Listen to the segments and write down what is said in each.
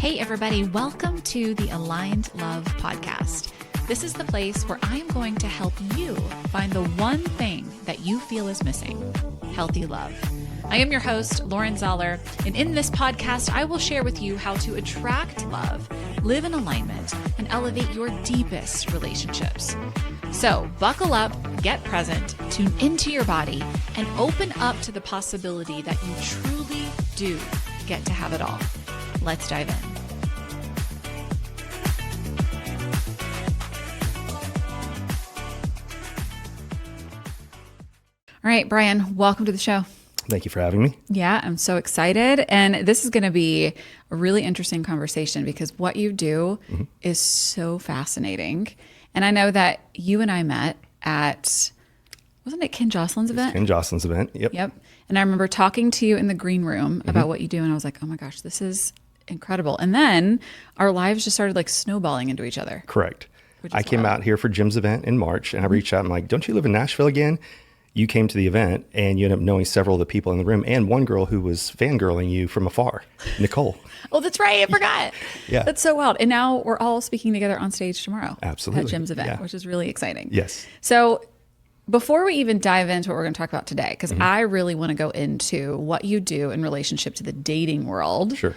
Hey everybody, welcome to the Aligned Love Podcast. This is the place where I am going to help you find the one thing that you feel is missing, healthy love. I am your host, Lauren Zoller, and in this podcast, I will share with you how to attract love, live in alignment, and elevate your deepest relationships. So buckle up, get present, tune into your body, and open up to the possibility that you truly do get to have it all. Let's dive in. All right, Brian, welcome to the show. Thank you for having me. Yeah, I'm so excited. And this is going to be a really interesting conversation because what you do is so fascinating. And I know that you and I met at, wasn't it Ken Jocelyn's event? Ken Jocelyn's event, yep. Yep. And I remember talking to you in the green room about what you do. And I was like, oh my gosh, this is incredible. And then our lives just started like snowballing into each other. Correct. I came out here for Jim's event in March and I reached out and I'm like, don't you live in Nashville again? You came to the event and you ended up knowing several of the people in the room and one girl who was fangirling you from afar, Nicole. Oh, that's right. I forgot. Yeah. That's so wild. And now we're all speaking together on stage tomorrow. Absolutely. At Jim's event, Yeah. which is really exciting. Yes. So before we even dive into what we're going to talk about today, because I really want to go into what you do in relationship to the dating world. Sure.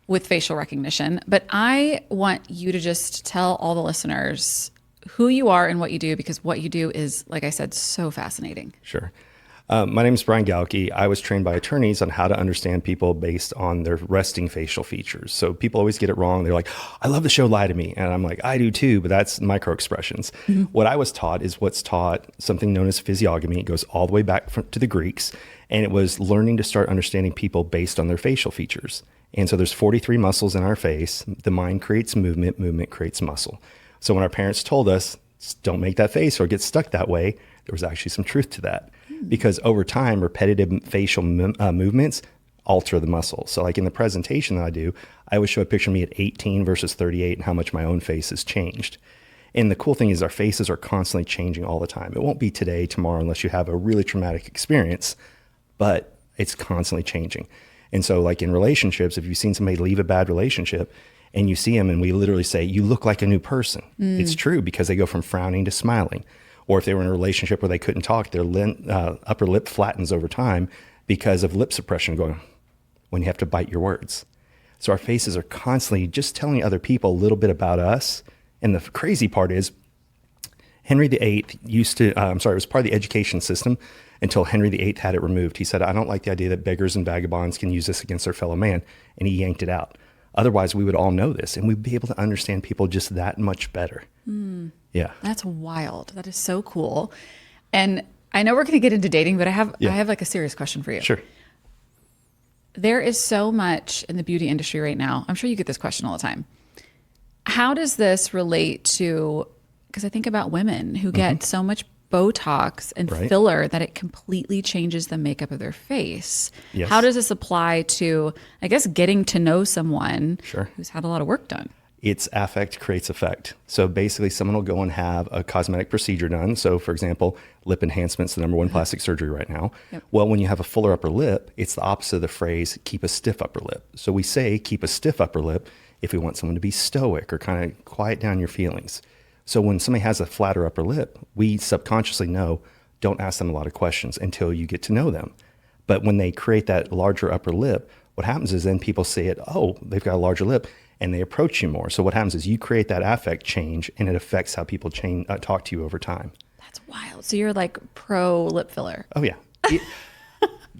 With facial recognition. But I want you to just tell all the listeners who you are and what you do, because what you do is, like I said, so fascinating. Sure. My name is Brian Galke. I was trained by attorneys on how to understand people based on their resting facial features. So people always get it wrong. They're like, I love the show Lie to Me. And I'm like, I do too, but that's micro expressions. What I was taught is what's taught, something known as physiognomy. It goes all the way back to the Greeks. And it was learning to start understanding people based on their facial features. And so there's 43 muscles in our face. The mind creates movement, movement creates muscle. So when our parents told us, don't make that face or get stuck that way, there was actually some truth to that. Because over time, repetitive facial movements alter the muscle. So like in the presentation that I do, I always show a picture of me at 18 versus 38 and how much my own face has changed. And the cool thing is our faces are constantly changing all the time. It won't be today, tomorrow, unless you have a really traumatic experience, but it's constantly changing. And so like in relationships, if you've seen somebody leave a bad relationship and you see them and we literally say, you look like a new person. It's true because they go from frowning to smiling. Or if they were in a relationship where they couldn't talk, their upper lip flattens over time because of lip suppression going when you have to bite your words. So our faces are constantly just telling other people a little bit about us. And the crazy part is Henry VIII used to, it was part of the education system until Henry VIII had it removed. He said, I don't like the idea that beggars and vagabonds can use this against their fellow man. And he yanked it out. Otherwise, we would all know this and we'd be able to understand people just that much better. Yeah. That's wild. That is so cool. And I know we're going to get into dating, but I have like a serious question for you. Sure. There is so much in the beauty industry right now. I'm sure you get this question all the time. How does this relate to, because I think about women who get so much Botox and filler that it completely changes the makeup of their face. Yes. How does this apply to, I guess, getting to know someone Sure. who's had a lot of work done? It's affect creates effect. So basically someone will go and have a cosmetic procedure done. So for example, lip enhancement's the number one plastic surgery right now. Yep. Well, when you have a fuller upper lip, it's the opposite of the phrase, keep a stiff upper lip. So we say keep a stiff upper lip if we want someone to be stoic or kind of quiet down your feelings. So when somebody has a flatter upper lip, we subconsciously know, don't ask them a lot of questions until you get to know them. But when they create that larger upper lip, what happens is then people say it, oh, they've got a larger lip, and they approach you more. So what happens is you create that affect change, and it affects how people talk to you over time. That's wild. So you're like pro lip filler. Oh, yeah.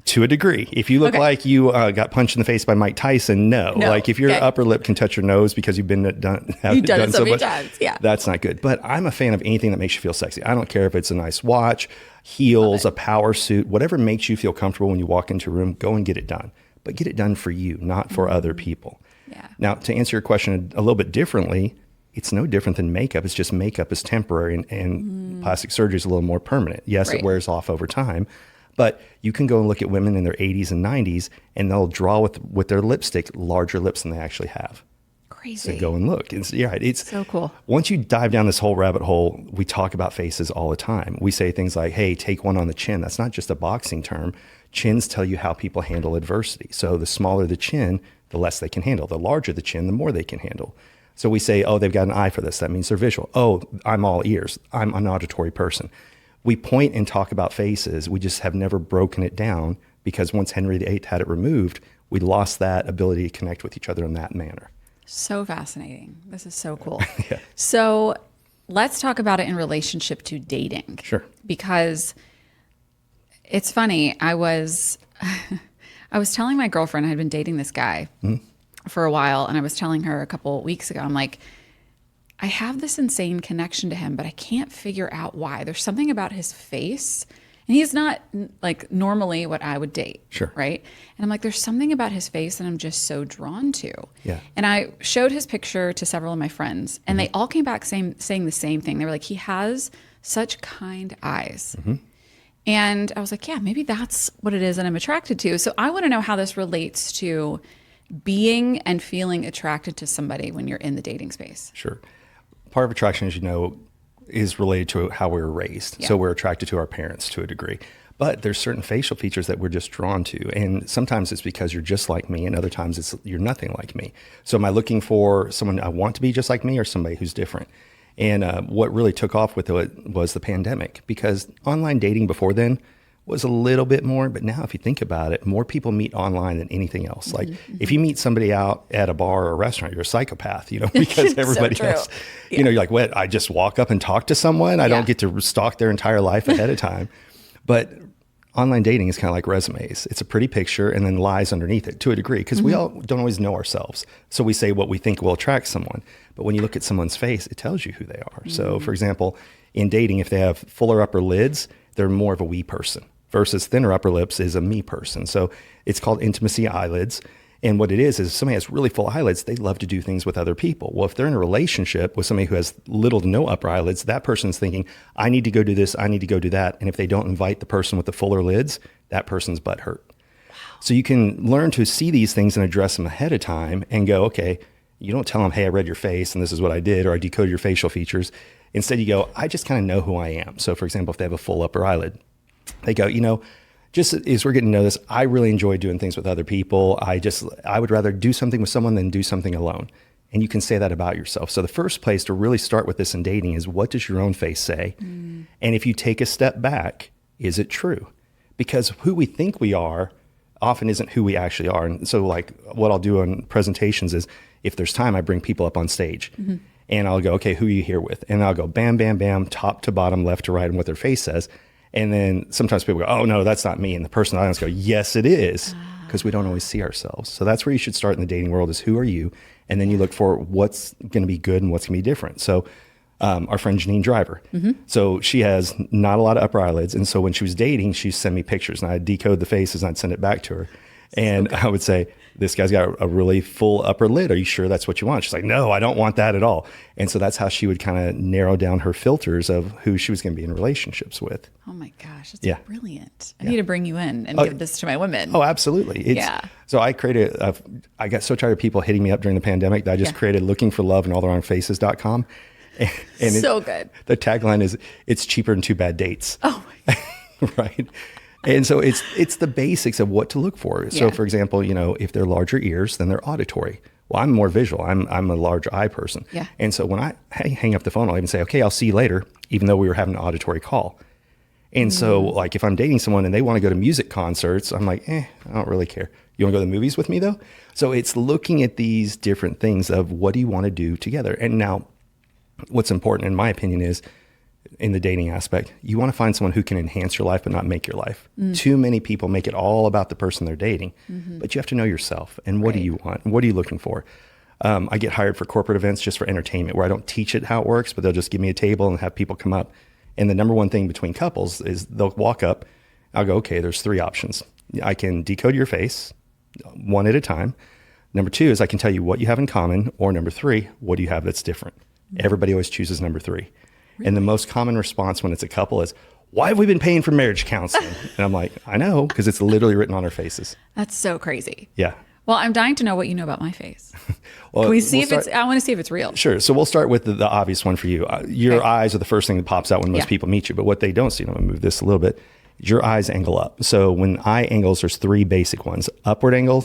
To a degree. If you look like you got punched in the face by Mike Tyson, no. Like if your upper lip can touch your nose because you've been done it so many times. Yeah. That's not good. But I'm a fan of anything that makes you feel sexy. I don't care if it's a nice watch, heels, a power suit, whatever makes you feel comfortable when you walk into a room, go and get it done. But get it done for you, not for other people. Yeah. Now, to answer your question a little bit differently, it's no different than makeup. It's just makeup is temporary and plastic surgery is a little more permanent. Yes, it wears off over time. But you can go and look at women in their 80s and 90s, and they'll draw with their lipstick larger lips than they actually have. Crazy. So go and look. It's so cool. Once you dive down this whole rabbit hole, we talk about faces all the time. We say things like, hey, take one on the chin. That's not just a boxing term. Chins tell you how people handle adversity. So the smaller the chin, the less they can handle. The larger the chin, the more they can handle. So we say, oh, they've got an eye for this. That means they're visual. Oh, I'm all ears. I'm an auditory person. We point and talk about faces. We just have never broken it down because once Henry VIII had it removed, we lost that ability to connect with each other in that manner. So fascinating. This is so cool. Yeah. So let's talk about it in relationship to dating. Sure. Because it's funny. I was telling my girlfriend I had been dating this guy for a while, and I was telling her a couple weeks ago, I'm like, I have this insane connection to him, but I can't figure out why. There's something about his face, and he's not like normally what I would date. Sure. Right. And I'm like, there's something about his face that I'm just so drawn to. Yeah. And I showed his picture to several of my friends, and they all came back saying the same thing. They were like, he has such kind eyes. And I was like, yeah, maybe that's what it is that I'm attracted to. So I want to know how this relates to being and feeling attracted to somebody when you're in the dating space. Sure. Part of attraction, as you know, is related to how we were raised. Yeah. So we're attracted to our parents to a degree. But there's certain facial features that we're just drawn to. And sometimes it's because you're just like me, and other times it's you're nothing like me. So am I looking for someone I want to be just like me or somebody who's different? And what really took off with it was the pandemic, because online dating before then was a little bit more, but now if you think about it, more people meet online than anything else. Like if you meet somebody out at a bar or a restaurant, you're a psychopath, because everybody So has, true. you're like, what, I just walk up and talk to someone? I don't get to stalk their entire life ahead of time. But online dating is kind of like resumes. It's a pretty picture and then lies underneath it to a degree, because we all don't always know ourselves. So we say what we think will attract someone. But when you look at someone's face, it tells you who they are. So for example, in dating, if they have fuller upper lids, they're more of a we person, versus thinner upper lips is a me person. So it's called intimacy eyelids. And what it is if somebody has really full eyelids, they love to do things with other people. Well, if they're in a relationship with somebody who has little to no upper eyelids, that person's thinking, I need to go do this, I need to go do that. And if they don't invite the person with the fuller lids, that person's butt hurt. Wow. So you can learn to see these things and address them ahead of time and go, okay, you don't tell them, hey, I read your face and this is what I did, or I decoded your facial features. Instead, you go, I just kind of know who I am. So for example, if they have a full upper eyelid, they go, just as we're getting to know this, I really enjoy doing things with other people. I would rather do something with someone than do something alone. And you can say that about yourself. So the first place to really start with this in dating is, what does your own face say? And if you take a step back, is it true? Because who we think we are often isn't who we actually are. And so like what I'll do on presentations is, if there's time, I bring people up on stage and I'll go, okay, who are you here with? And I'll go bam, bam, bam, top to bottom, left to right, and what their face says. And then sometimes people go, oh, no, that's not me. And the person in the audience go, yes, it is, because we don't always see ourselves. So that's where you should start in the dating world, is who are you? And then you look for what's going to be good and what's going to be different. So our friend Janine Driver, so she has not a lot of upper eyelids. And so when she was dating, she'd send me pictures and I'd decode the faces and I'd send it back to her. And I would say, this guy's got a really full upper lid. Are you sure that's what you want? She's like, no, I don't want that at all. And so that's how she would kind of narrow down her filters of who she was going to be in relationships with. Oh my gosh, that's brilliant. I need to bring you in and give this to my women. Oh, absolutely. So I created, I got so tired of people hitting me up during the pandemic that I just created lookingforloveandallthewrongfaces.com. And so good. The tagline is, it's cheaper than 2 bad dates. Oh my God. Right. And so it's the basics of what to look for. So for example, if they're larger ears, then they're auditory. Well, I'm more visual. I'm a large eye person. Yeah. And so when I hang up the phone, I'll even say, okay, I'll see you later, even though we were having an auditory call. And so like if I'm dating someone and they want to go to music concerts, I'm like, I don't really care. You want to go to the movies with me though? So it's looking at these different things of, what do you want to do together? And now what's important in my opinion is, in the dating aspect, you want to find someone who can enhance your life but not make your life. Too many people make it all about the person they're dating, but you have to know yourself and what do you want? What are you looking for? I get hired for corporate events just for entertainment, where I don't teach it how it works, but they'll just give me a table and have people come up. And the number one thing between couples is they'll walk up. I'll go, okay, there's 3 options. I can decode your face one at a time. Number 2 is I can tell you what you have in common. Or number 3, what do you have that's different? Everybody always chooses number 3. Really? And the most common response when it's a couple is, why have we been paying for marriage counseling? And I'm like, I know, because it's literally written on our faces. That's so crazy. Yeah. Well, I'm dying to know what you know about my face. Can we see I want to see if it's real. Sure. So we'll start with the obvious one for you. Your eyes are the first thing that pops out when most people meet you. But what they don't see, and I'm going to move this a little bit, is your eyes angle up. So when eye angles, there's 3 basic ones. Upward angle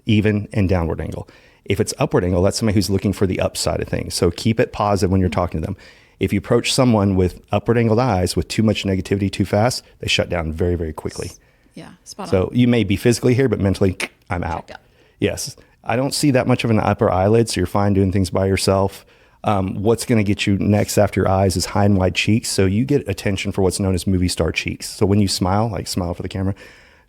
even, and downward angle. If it's upward angle, that's somebody who's looking for the upside of things. So keep it positive when you're talking to them. If you approach someone with upward angled eyes with too much negativity too fast, they shut down very, very quickly. Yeah, spot on. So you may be physically here, but mentally, I'm out. Yes. I don't see that much of an upper eyelid, so you're fine doing things by yourself. What's going to get you next after your eyes is high and wide cheeks. So you get attention for what's known as movie star cheeks. So when you smile, like smile for the camera,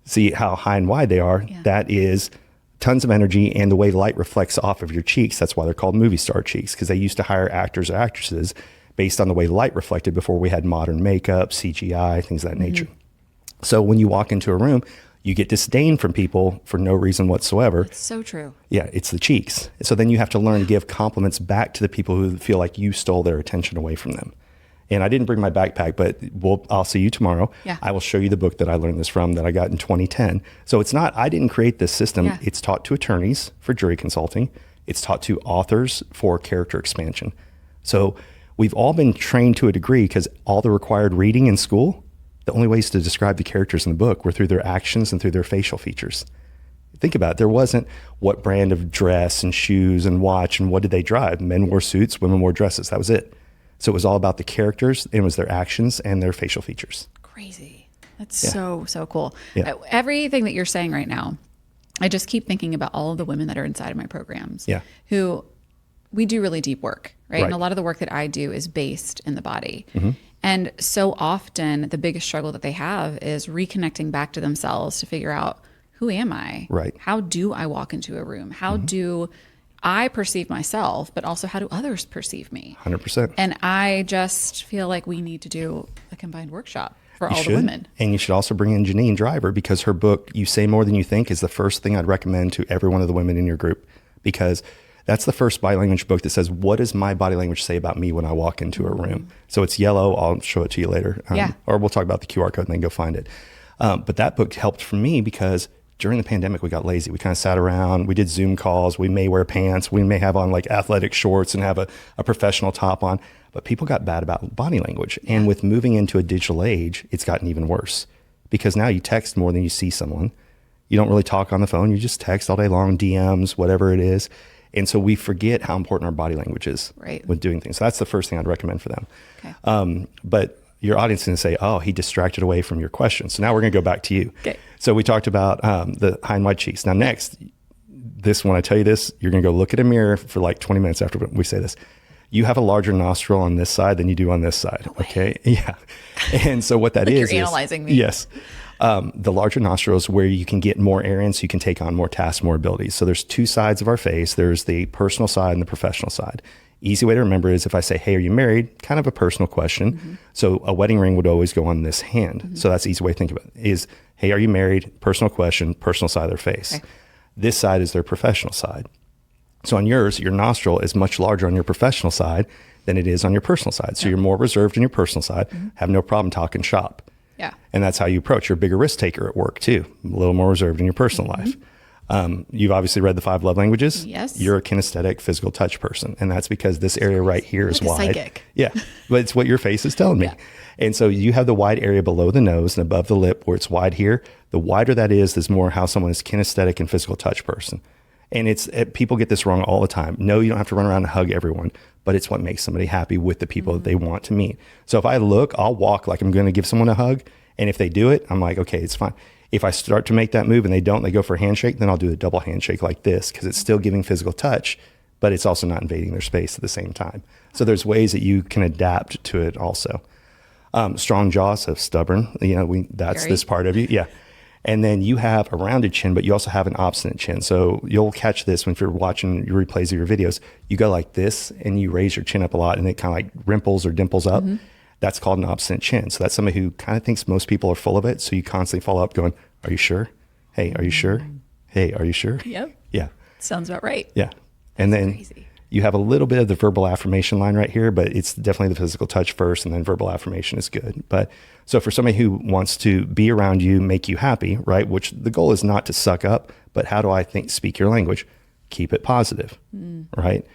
see how high and wide they are. Yeah. That is tons of energy, and the way light reflects off of your cheeks. That's why they're called movie star cheeks, because they used to hire actors or actresses based on the way light reflected before we had modern makeup, CGI, things of that nature. So when you walk into a room, you get disdain from people for no reason whatsoever. It's so true. Yeah, it's the cheeks. So then you have to learn to give compliments back to the people who feel like you stole their attention away from them. And I didn't bring my backpack, but I'll see you tomorrow. Yeah. I will show you the book that I learned this from that I got in 2010. So it's not, I didn't create this system. Yeah. It's taught to attorneys for jury consulting. It's taught to authors for character expansion. So we've all been trained to a degree, because all the required reading in school, the only ways to describe the characters in the book were through their actions and through their facial features. Think about it. There wasn't what brand of dress and shoes and watch and what did they drive. Men wore suits, women wore dresses. That was it. So it was all about the characters. It was their actions and their facial features. Crazy. That's so cool. Yeah. Everything that you're saying right now, I just keep thinking about all of the women that are inside of my programs who we do really deep work, right? And a lot of the work that I do is based in the body. And so often the biggest struggle that they have is reconnecting back to themselves to figure out, who am I? Right. How do I walk into a room? How do I perceive myself, but also how do others perceive me? 100%. And I just feel like we need to do a combined workshop for all the women. And you should also bring in Janine Driver, because her book, You Say More Than You Think, is the first thing I'd recommend to every one of the women in your group, because that's the first body language book that says, what does my body language say about me when I walk into a room? So it's yellow. I'll show it to you later. Or we'll talk about the QR code and then go find it. But that book helped for me because during the pandemic, we got lazy. We kind of sat around. We did Zoom calls. We may wear pants. We may have on like athletic shorts and have a professional top on. But people got bad about body language. And with moving into a digital age, it's gotten even worse, because now you text more than you see someone. You don't really talk on the phone. You just text all day long, DMs, whatever it is. And so we forget how important our body language is with doing things. So that's the first thing I'd recommend for them. Okay. But your audience is going to say, oh, he distracted away from your question. So now we're going to go back to you. Okay. So we talked about the high and wide cheeks. Now next, when I tell you this, you're going to go look at a mirror for like 20 minutes after we say this. You have a larger nostril on this side than you do on this side. Okay. Yeah. And so what that like is, you're analyzing me. Yes. The larger nostril is where you can get more air in, so you can take on more tasks, more abilities. So there's two sides of our face. There's the personal side and the professional side. Easy way to remember is if I say, hey, are you married? Kind of a personal question. So a wedding ring would always go on this hand. So that's the easy way to think about it is, hey, are you married? Personal question, personal side of their face. Okay. This side is their professional side. So on yours, your nostril is much larger on your professional side than it is on your personal side. So you're more reserved on your personal side, have no problem talking shop. Yeah. And that's how you approach. You're a bigger risk taker at work too, a little more reserved in your personal life. You've obviously read the 5 love languages. Yes. You're a kinesthetic physical touch person. And that's because this area right here is wide. Psychic. Yeah. But it's what your face is telling me. Yeah. And so you have the wide area below the nose and above the lip where it's wide here. The wider that is more how someone is kinesthetic and physical touch person. And people get this wrong all the time. No, you don't have to run around and hug everyone, but it's what makes somebody happy with the people that they want to meet. So if I look, I'll walk like I'm going to give someone a hug. And if they do it, I'm like, okay, it's fine. If I start to make that move and they don't, they go for a handshake, then I'll do a double handshake like this, because it's still giving physical touch, but it's also not invading their space at the same time. So there's ways that you can adapt to it also. Strong jaw, so stubborn, that's this part of you. Yeah. And then you have a rounded chin, but you also have an obstinate chin. So you'll catch this when you're watching your replays of your videos. You go like this and you raise your chin up a lot and it kind of like rimples or dimples up. That's called an obstinate chin. So that's somebody who kind of thinks most people are full of it. So you constantly follow up going, are you sure? Hey, are you sure? Hey, are you sure? Yep. Yeah. Sounds about right. Yeah. And then crazy. You have a little bit of the verbal affirmation line right here, but it's definitely the physical touch first and then verbal affirmation is good. But so for somebody who wants to be around you, make you happy, right? Which the goal is not to suck up, but how do I speak your language? Keep it positive, right?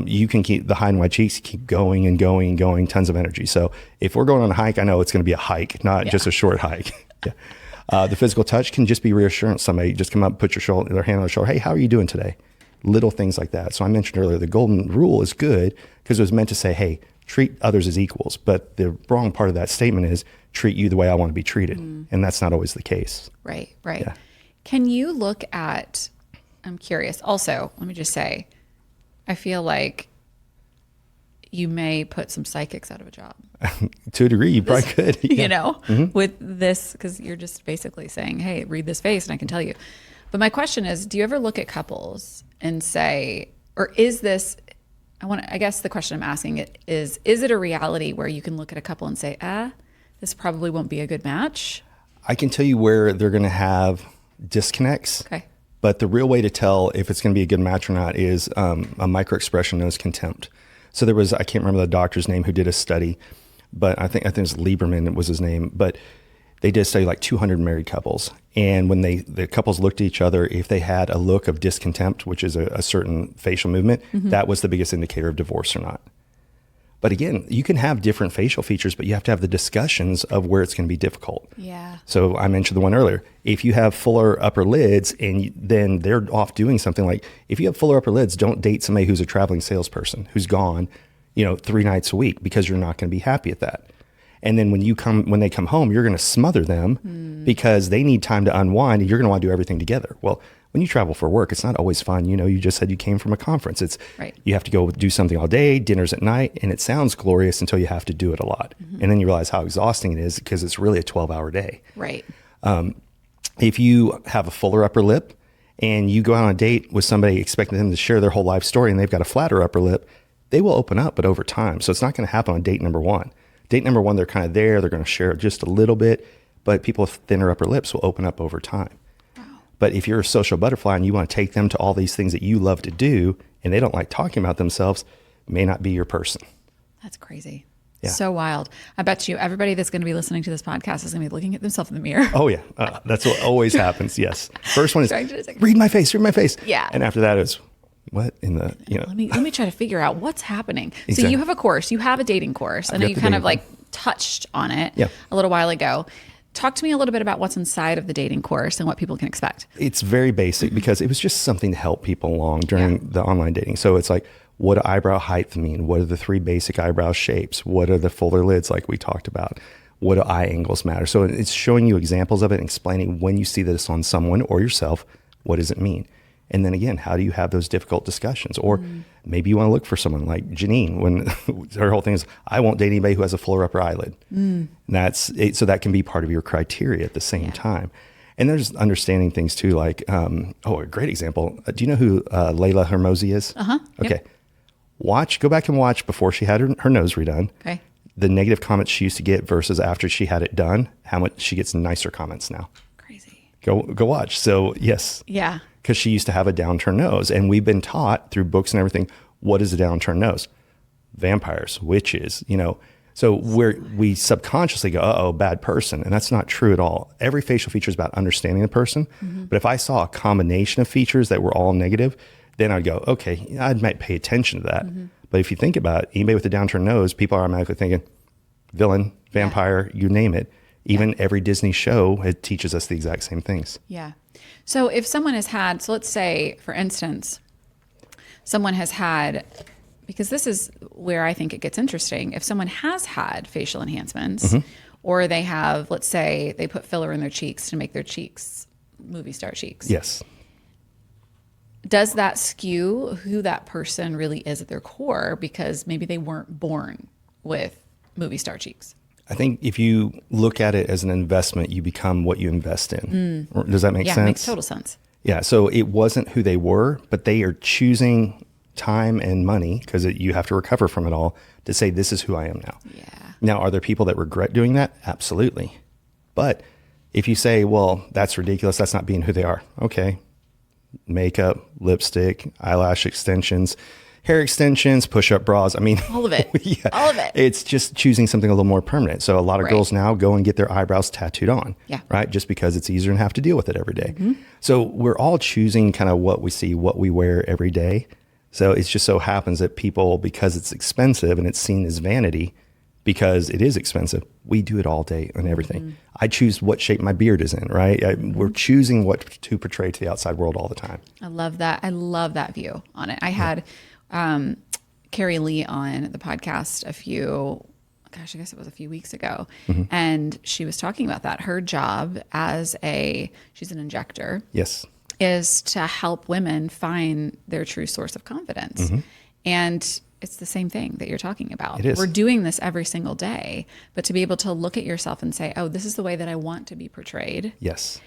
You can keep the high and wide cheeks, keep going and going and going, tons of energy. So if we're going on a hike, I know it's going to be a hike, not just a short hike. The physical touch can just be reassurance. Somebody just come up, put their hand on their shoulder. Hey, how are you doing today? Little things like that. So I mentioned earlier, the golden rule is good because it was meant to say, hey, treat others as equals. But the wrong part of that statement is treat you the way I want to be treated. And that's not always the case. Right, right. Yeah. Can you look at, I'm curious. Also, let me just say, I feel like you may put some psychics out of a job. To a degree, you probably could. Yeah. You know, with this, because you're just basically saying, hey, read this face and I can tell you. But my question is, do you ever look at couples and say, or is this, I guess the question I'm asking is it a reality where you can look at a couple and say, this probably won't be a good match? I can tell you where they're going to have disconnects. Okay. But the real way to tell if it's going to be a good match or not is a micro expression known as contempt. So there was, I can't remember the doctor's name who did a study, but I think it was Lieberman was his name, but they did study like 200 married couples. And when the couples looked at each other, if they had a look of discontempt, which is a certain facial movement, that was the biggest indicator of divorce or not. But again, you can have different facial features, but you have to have the discussions of where it's going to be difficult. Yeah. So I mentioned the one earlier. If you have fuller upper lids and then they're off doing something, like if you have fuller upper lids, don't date somebody who's a traveling salesperson who's gone, 3 nights a week, because you're not going to be happy at that. And then when they come home, you're going to smother them because they need time to unwind and you're going to want to do everything together. Well, when you travel for work, it's not always fun. You just said you came from a conference. It's right. You have to go do something all day, dinners at night, and it sounds glorious until you have to do it a lot. And then you realize how exhausting it is because it's really a 12-hour day. Right. If you have a fuller upper lip and you go out on a date with somebody expecting them to share their whole life story and they've got a flatter upper lip, they will open up, but over time. So it's not going to happen on date number one. Date number one, they're kind of there. They're going to share just a little bit, but people with thinner upper lips will open up over time. Wow. But if you're a social butterfly and you want to take them to all these things that you love to do and they don't like talking about themselves, may not be your person. That's crazy. Yeah. So wild. I bet you everybody that's going to be listening to this podcast is going to be looking at themselves in the mirror. Oh, yeah. That's what always happens. Yes. First one is, read my face. Yeah. And after that is, what in the, Let me try to figure out what's happening. Exactly. So you have a course, you have a dating course. I know you kind of like touched on it a little while ago. Talk to me a little bit about what's inside of the dating course and what people can expect. It's very basic because it was just something to help people along during the online dating. So it's like, what do eyebrow height mean? What are the 3 basic eyebrow shapes? What are the fuller lids like we talked about? What do eye angles matter? So it's showing you examples of it and explaining when you see this on someone or yourself, what does it mean? And then again, how do you have those difficult discussions? Or maybe you want to look for someone like Janine when her whole thing is, I won't date anybody who has a fuller upper eyelid. And that's it, so that can be part of your criteria at the same time. And there's understanding things too, like, a great example. Do you know who Layla Hermosi is? Okay. Yep. Go back and watch before she had her nose redone. Okay. The negative comments she used to get versus after she had it done, how much she gets nicer comments now. Crazy. Go watch. So yes. Yeah. Because she used to have a downturned nose. And we've been taught through books and everything, what is a downturned nose? Vampires, witches, So we subconsciously go, bad person. And that's not true at all. Every facial feature is about understanding the person. But if I saw a combination of features that were all negative, then I'd go, okay, I might pay attention to that. But if you think about it, anybody with a downturned nose, people are automatically thinking villain, vampire, you name it. Even every Disney show, it teaches us the exact same things. Yeah. So if someone has had, so let's say, for instance, someone has had, because this is where I think it gets interesting. If someone has had facial enhancements, or they have, let's say, they put filler in their cheeks to make their cheeks movie star cheeks. Yes. Does that skew who that person really is at their core because maybe they weren't born with movie star cheeks? I think if you look at it as an investment, you become what you invest in. Does that make sense? Yeah, it makes total sense. Yeah, so it wasn't who they were, but they are choosing time and money, because you have to recover from it all, to say, this is who I am now. Yeah. Now, are there people that regret doing that? Absolutely. But if you say, well, that's ridiculous, that's not being who they are. Okay. Makeup, lipstick, eyelash extensions, hair extensions, push-up bras. I mean, all of it. Yeah, all of it. It's just choosing something a little more permanent. So a lot of girls now go and get their eyebrows tattooed on, right? Just because it's easier and have to deal with it every day. So we're all choosing kind of what we see, what we wear every day. So it just so happens that people, because it's expensive and it's seen as vanity, because it is expensive. We do it all day on everything. I choose what shape my beard is in, right? We're choosing what to portray to the outside world all the time. I love that. I love that view on it. I had Carrie Lee on the podcast I guess it was a few weeks ago. And she was talking about that. Her job she's an injector. Yes. Is to help women find their true source of confidence. And it's the same thing that you're talking about. It is. We're doing this every single day, but to be able to look at yourself and say, oh, this is the way that I want to be portrayed. Yes.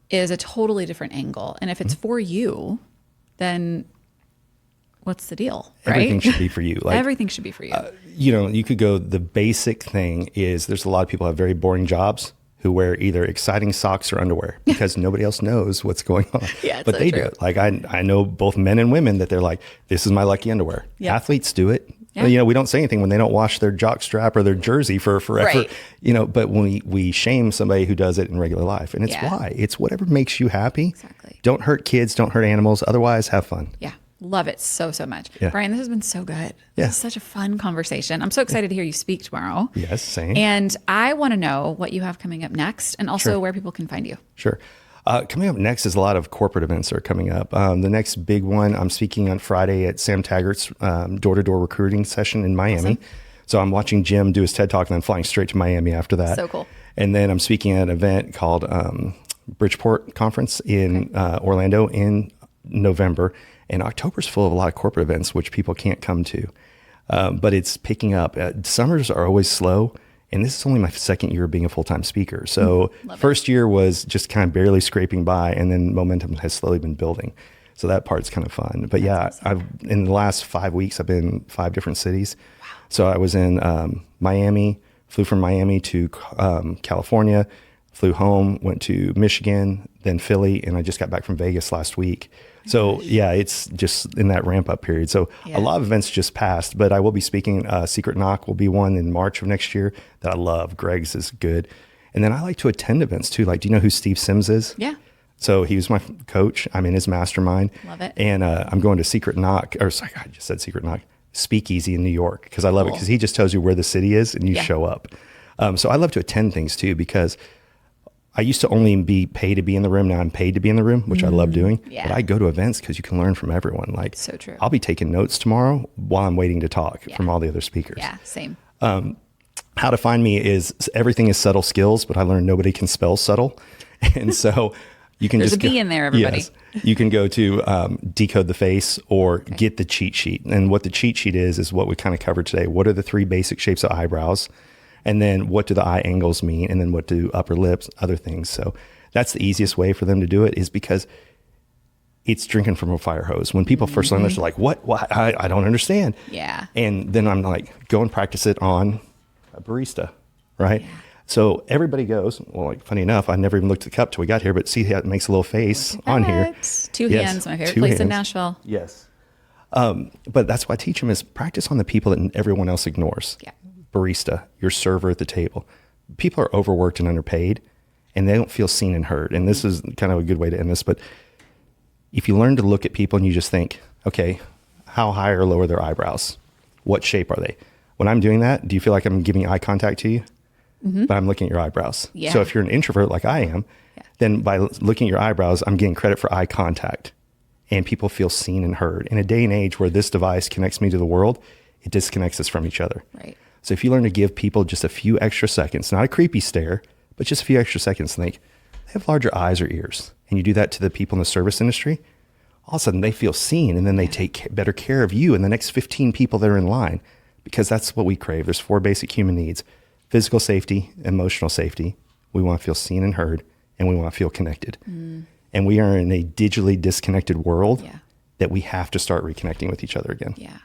Is a totally different angle. And if it's for you, then what's the deal? Right? Everything should be for you. Like, everything should be for you. You could go, the basic thing is there's a lot of people who have very boring jobs who wear either exciting socks or underwear because nobody else knows what's going on. Yeah, but so they true. do it. Like I know both men and women that they're like, this is my lucky underwear. Yep. Athletes do it. Yeah. We don't say anything when they don't wash their jock strap or their jersey for forever. Right. But when we shame somebody who does it in regular life, and it's why. It's whatever makes you happy. Exactly. Don't hurt kids, don't hurt animals. Otherwise, have fun. Yeah. Love it so much. Yeah. Brian, this has been so good. Yeah. This is such a fun conversation. I'm so excited to hear you speak tomorrow. Yes, same. And I want to know what you have coming up next and also where people can find you. Sure. Coming up next is a lot of corporate events that are coming up. The next big one, I'm speaking on Friday at Sam Taggart's door-to-door recruiting session in Miami. Awesome. So I'm watching Jim do his TED Talk and then flying straight to Miami after that. So cool. And then I'm speaking at an event called Bridgeport Conference in Orlando in November. And October's full of a lot of corporate events, which people can't come to. But it's picking up. Summers are always slow. And this is only my second year of being a full-time speaker. So first year was just kind of barely scraping by, and then momentum has slowly been building. So that part's kind of fun. But awesome. In the last 5 weeks, I've been 5 different cities. Wow. So I was in Miami, flew from Miami to California, flew home, went to Michigan, then Philly, and I just got back from Vegas last week. So it's just in that ramp up period. So a lot of events just passed, but I will be speaking. Secret Knock will be one in March of next year that I love. Greg's is good. And then I like to attend events too. Like, do you know who Steve Sims is? Yeah. So he was my coach. I'm in his mastermind. Love it. And I'm going to Secret Knock, I just said Secret Knock, Speakeasy in New York, because I love it because he just tells you where the city is and you show up. So I love to attend things too, because I used to only be paid to be in the room. Now I'm paid to be in the room, which I love doing. Yeah. But I go to events because you can learn from everyone. Like, so true. I'll be taking notes tomorrow while I'm waiting to talk from all the other speakers. Yeah, same. How to find me is everything is subtle skills, but I learned nobody can spell subtle. And so you can There's just a B in there, everybody. Yes, you can go to Decode the Face or get the cheat sheet. And what the cheat sheet is what we kind of covered today. What are the 3 basic shapes of eyebrows? And then what do the eye angles mean? And then what do upper lips, other things. So that's the easiest way for them to do it, is because it's drinking from a fire hose. When people first learn this, they're like, what? I don't understand. Yeah. And then I'm like, go and practice it on a barista, right? Yeah. So everybody goes, well, like, funny enough, I never even looked at the cup till we got here, but see how it makes a little face on here. 2 hands, my favorite place in Nashville. Yes. But that's why I teach them is practice on the people that everyone else ignores. Yeah. Barista, your server at the table. People are overworked and underpaid, and they don't feel seen and heard. And this is kind of a good way to end this. But if you learn to look at people and you just think, okay, how high or low are their eyebrows? What shape are they? When I'm doing that, do you feel like I'm giving eye contact to you? But I'm looking at your eyebrows. Yeah. So if you're an introvert like I am, then by looking at your eyebrows, I'm getting credit for eye contact. And people feel seen and heard. In a day and age where this device connects me to the world, it disconnects us from each other. Right. So if you learn to give people just a few extra seconds, not a creepy stare, but just a few extra seconds, and think they have larger eyes or ears, and you do that to the people in the service industry, all of a sudden they feel seen, and then they take better care of you and the next 15 people that are in line, because that's what we crave. There's 4 basic human needs: physical safety, emotional safety. We want to feel seen and heard, and we want to feel connected. And we are in a digitally disconnected world that we have to start reconnecting with each other again. Yeah.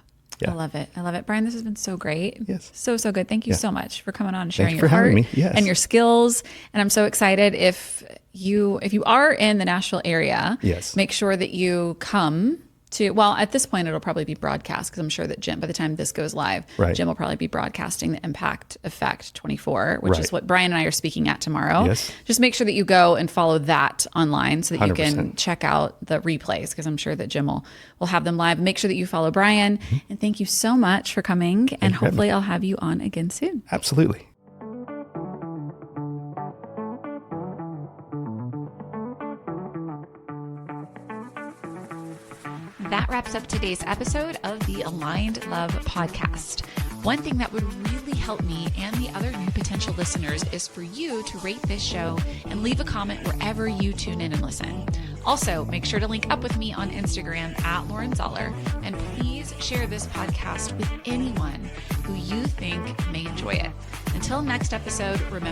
I love it. I love it. Brian, this has been so great. Yes. So good. Thank you so much for coming on and sharing Thank you your for having heart me. Yes. and your skills. And I'm so excited if you are in the Nashville area, make sure that you come well, at this point, it'll probably be broadcast, because I'm sure that Jim, by the time this goes live, Right. Jim will probably be broadcasting the Impact Effect 24, which is Right. what Brian and I are speaking at tomorrow. Yes. Just make sure that you go and follow that online so that you can 100%. check out the replays, because I'm sure that Jim will have them live. Make sure that you follow Brian. And thank you so much for coming. And hopefully I'll have you on again soon. Absolutely. That wraps up today's episode of the Aligned Love podcast. One thing that would really help me and the other new potential listeners is for you to rate this show and leave a comment wherever you tune in and listen. Also, make sure to link up with me on Instagram at Lauren Zoller, and please share this podcast with anyone who you think may enjoy it. Until next episode, remember